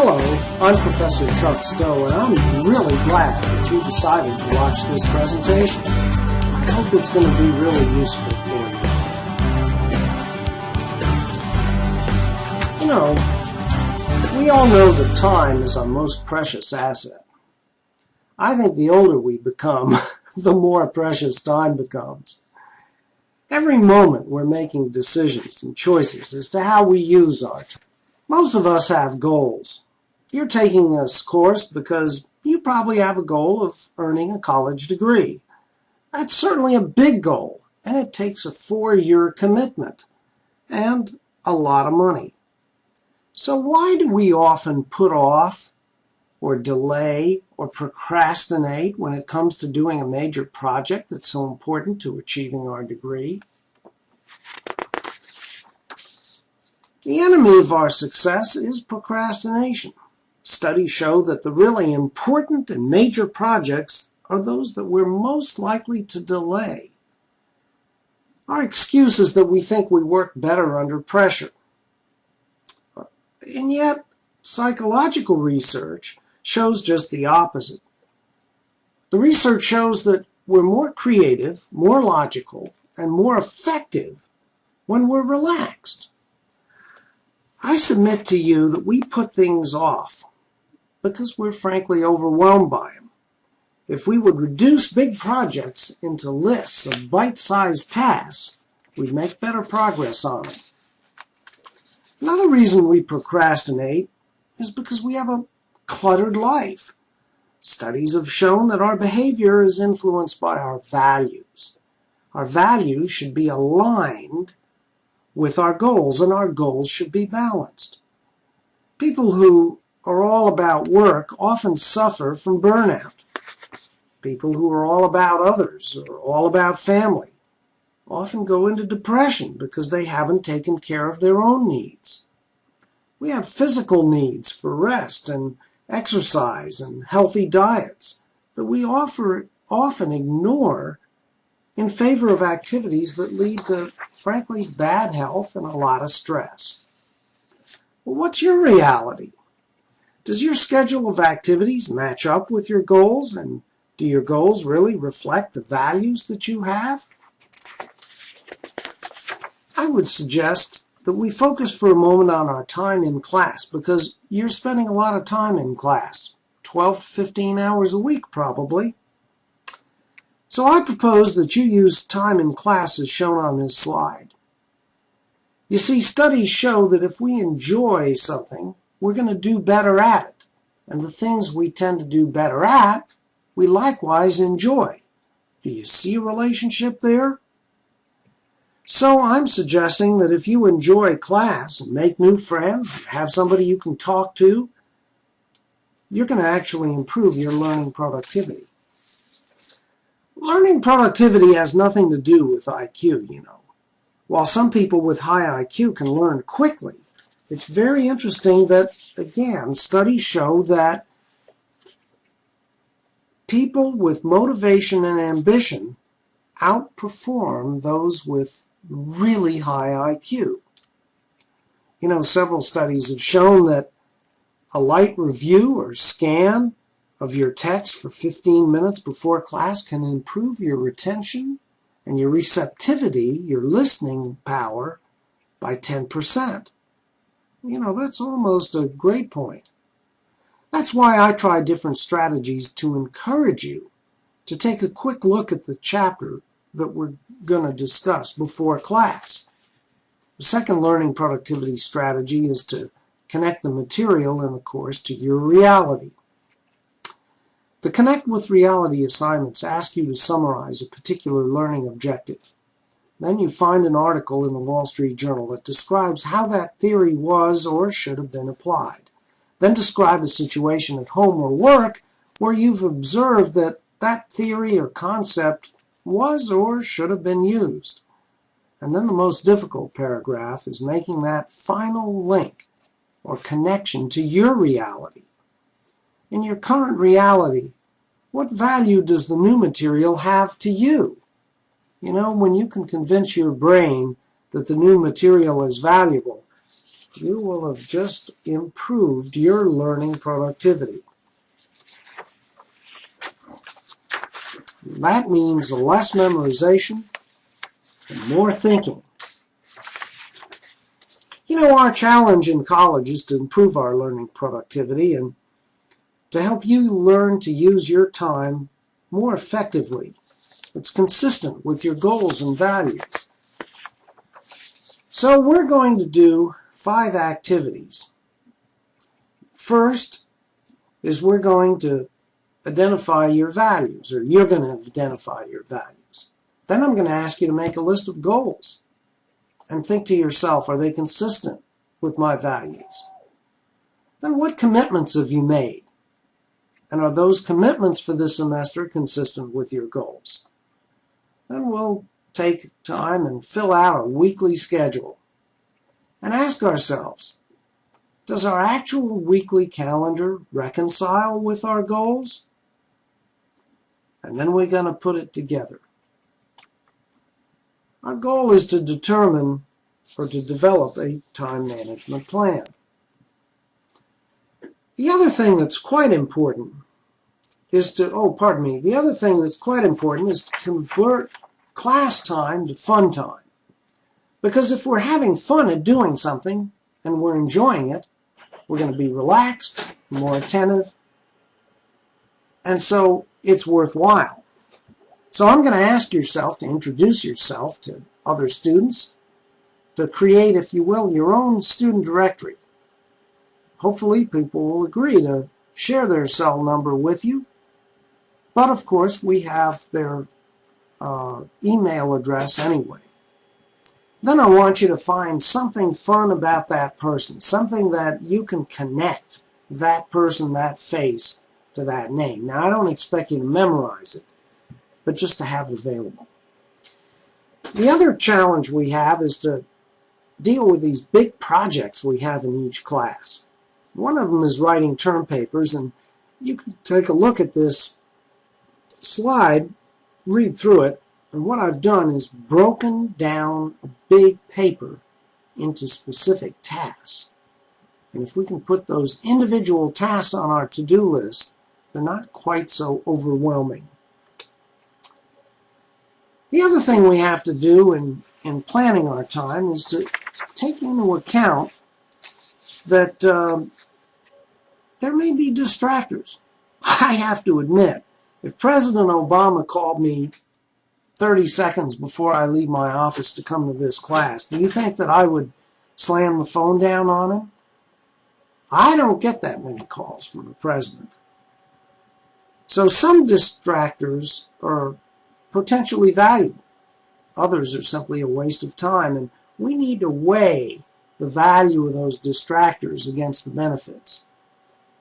Hello, I'm Professor Chuck Stowe, and I'm really glad that you decided to watch this presentation. I hope it's going to be really useful for you. You know, we all know that time is our most precious asset. I think the older we become, the more precious time becomes. Every moment we're making decisions and choices as to how we use our time. Most of us have goals. You're taking this course because you probably have a goal of earning a college degree. That's certainly a big goal, and it takes a 4-year commitment and a lot of money. So why do we often put off or delay or procrastinate when it comes to doing a major project that's so important to achieving our degree? The enemy of our success is procrastination. Studies show that the really important and major projects are those that we're most likely to delay. Our excuse is that we think we work better under pressure. And yet, psychological research shows just the opposite. The research shows that we're more creative, more logical, and more effective when we're relaxed. I submit to you that we put things off because we're frankly overwhelmed by them. If we would reduce big projects into lists of bite-sized tasks, we'd make better progress on them. Another reason we procrastinate is because we have a cluttered life. Studies have shown that our behavior is influenced by our values. Our values should be aligned with our goals, and our goals should be balanced. People who are all about work often suffer from burnout. People who are all about others or all about family often go into depression because they haven't taken care of their own needs. We have physical needs for rest and exercise and healthy diets that we often ignore in favor of activities that lead to, frankly, bad health and a lot of stress. Well, what's your reality? Does your schedule of activities match up with your goals, and do your goals really reflect the values that you have? I would suggest that we focus for a moment on our time in class, because you're spending a lot of time in class, 12 to 15 hours a week probably. So I propose that you use time in class as shown on this slide. You see, studies show that if we enjoy something, we're going to do better at it. And the things we tend to do better at, we likewise enjoy. Do you see a relationship there? So I'm suggesting that if you enjoy class and make new friends and have somebody you can talk to, you're going to actually improve your learning productivity. Learning productivity has nothing to do with IQ, you know. While some people with high IQ can learn quickly, it's very interesting that, again, studies show that people with motivation and ambition outperform those with really high IQ. You know, several studies have shown that a light review or scan of your text for 15 minutes before class can improve your retention and your receptivity, your listening power, by 10%. You know, that's almost a grade point. That's why I try different strategies to encourage you to take a quick look at the chapter that we're going to discuss before class. The second learning productivity strategy is to connect the material in the course to your reality. The Connect with Reality assignments ask you to summarize a particular learning objective. Then you find an article in the Wall Street Journal that describes how that theory was or should have been applied. Then describe a situation at home or work where you've observed that that theory or concept was or should have been used. And then the most difficult paragraph is making that final link or connection to your reality. In your current reality, what value does the new material have to you? You know, when you can convince your brain that the new material is valuable, you will have just improved your learning productivity. That means less memorization and more thinking. You know, our challenge in college is to improve our learning productivity and to help you learn to use your time more effectively. It's consistent with your goals and values. So we're going to do 5 activities. First is we're going to identify your values, or you're going to identify your values. Then I'm going to ask you to make a list of goals and think to yourself, are they consistent with my values? Then what commitments have you made? And are those commitments for this semester consistent with your goals? Then we'll take time and fill out a weekly schedule and ask ourselves, does our actual weekly calendar reconcile with our goals? And then we're going to put it together. Our goal is to determine or to develop a time management plan. The other thing that's quite important is to, the other thing that's quite important is to convert class time to fun time. Because if we're having fun at doing something and we're enjoying it, we're going to be relaxed, more attentive, and so it's worthwhile. So I'm going to ask yourself to introduce yourself to other students, to create, if you will, your own student directory. Hopefully people will agree to share their cell number with you, but of course we have their email address anyway. Then I want you to find something fun about that person, something that you can connect that person, that face, to that name. Now, I don't expect you to memorize it, but just to have it available. The other challenge we have is to deal with these big projects we have in each class. One of them is writing term papers, and you can take a look at this slide, read through it, and what I've done is broken down a big paper into specific tasks. And if we can put those individual tasks on our to-do list, they're not quite so overwhelming. The other thing we have to do in planning our time is to take into account that there may be distractors. I have to admit, if President Obama called me 30 seconds before I leave my office to come to this class, do you think that I would slam the phone down on him? I don't get that many calls from the president. So some distractors are potentially valuable. Others are simply a waste of time, and we need to weigh the value of those distractors against the benefits,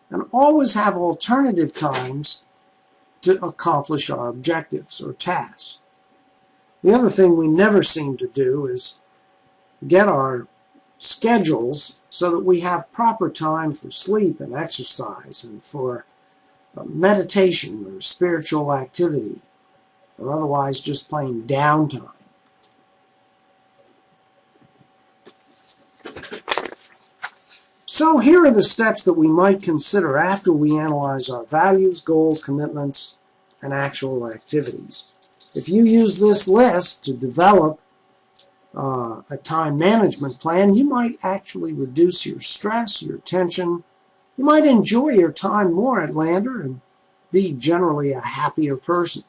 and always have alternative times to accomplish our objectives or tasks. The other thing we never seem to do is get our schedules so that we have proper time for sleep and exercise and for meditation or spiritual activity, or otherwise just plain downtime. So here are the steps that we might consider after we analyze our values, goals, commitments, and actual activities. If you use this list to develop a time management plan, you might actually reduce your stress, your tension. You might enjoy your time more at Lander and be generally a happier person.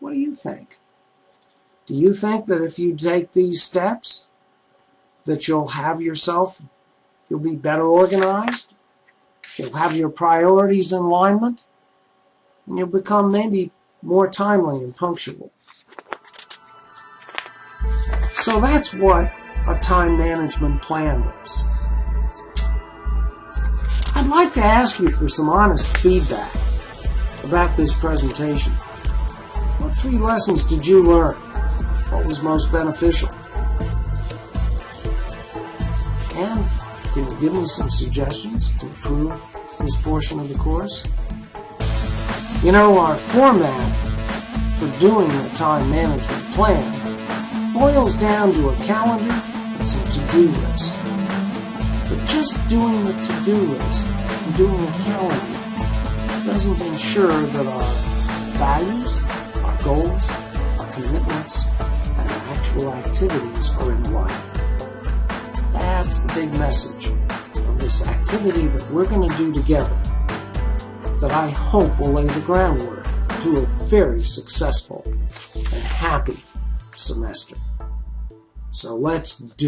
What do you think? Do you think that if you take these steps that you'll be better organized, you'll have your priorities in alignment, and you'll become maybe more timely and punctual? So that's what a time management plan is. I'd like to ask you for some honest feedback about this presentation. What 3 lessons did you learn? What was most beneficial? And can you give me some suggestions to improve this portion of the course? You know, our format for doing a time management plan boils down to a calendar and some to-do lists. just doing the to-do list and doing the calendar doesn't ensure that our values, our goals, our commitments, and our actual activities are in line. That's the big message of this activity that we're going to do together, that I hope will lay the groundwork to a very successful and happy semester. So let's do